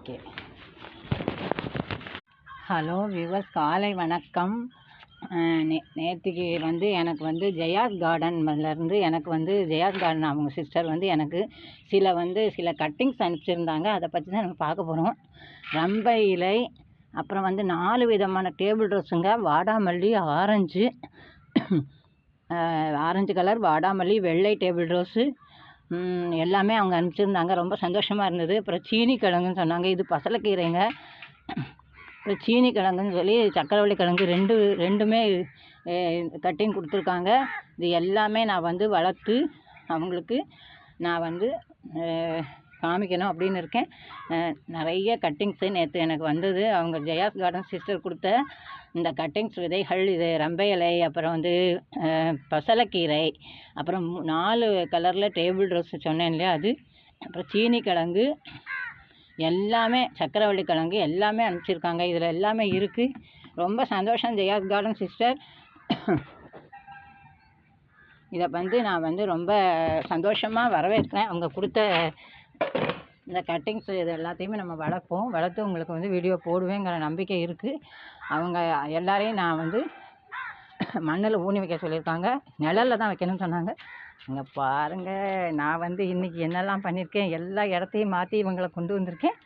Okay. Hello viewers, காலை வணக்கம். நேற்றுக்கு எனக்கு ஜெயாஸ் கார்டன்லேருந்து ஜெயாஸ் கார்டன் அவங்க சிஸ்டர் எனக்கு சில கட்டிங்ஸ் அனுப்பிச்சிருந்தாங்க. அதை பற்றி தான் நம்ம பார்க்க போகிறோம். ரம்பை இலை, அப்புறம் 4 விதமான டேபிள் ரோஸுங்க. வாடாமல்லி, ஆரஞ்சு கலர் வாடாமல்லி, வெள்ளை டேபிள் ரோஸு எல்லாமே அவங்க அனுப்பிச்சிருந்தாங்க. ரொம்ப சந்தோஷமாக இருந்தது. அப்புறம் சீனி கிழங்குன்னு சொன்னாங்க. இது பசலைக்கீரைங்க. அப்புறம் சீனி கிழங்குன்னு சொல்லி சக்கரவள்ளி கிழங்கு ரெண்டுமே கட்டிங் கொடுத்துருக்காங்க. இது எல்லாமே நான் வளர்த்து அவங்களுக்கு நான் காமிக்கணும் அப்படின்னு இருக்கேன். நிறைய கட்டிங்ஸு நேற்று எனக்கு வந்தது. அவங்க ஜெயாஸ் கார்டன் சிஸ்டர் கொடுத்த இந்த கட்டிங்ஸ் விதைகள். இது ரம்பை இலை, அப்புறம் பசலைக்கீரை, அப்புறம் 4 கலரில் டேபிள் ரோஸ் சொன்னேன் இல்லையா, அது, அப்புறம் சீனி கிழங்கு எல்லாமே, சக்கரவள்ளி கிழங்கு எல்லாமே அனுப்பிச்சிருக்காங்க. இதில் எல்லாமே இருக்குது. ரொம்ப சந்தோஷம் ஜெயாஸ் கார்டன் சிஸ்டர். இதை நான் ரொம்ப சந்தோஷமாக வரவேற்கிறேன். அவங்க கொடுத்த இந்த கட்டிங்ஸ் இது எல்லாத்தையுமே நம்ம வளர்த்து உங்களுக்கு வீடியோ போடுவேங்கிற நம்பிக்கை இருக்குது. அவங்க எல்லாரையும் நான் மண்ணில் ஊனி வைக்க சொல்லியிருக்காங்க. நிழலில் தான் வைக்கணும்னு சொன்னாங்க. இங்கே பாருங்கள், நான் இன்றைக்கி என்னெல்லாம் பண்ணியிருக்கேன். எல்லா இடத்தையும் மாற்றி இவங்களை கொண்டு வந்திருக்கேன்.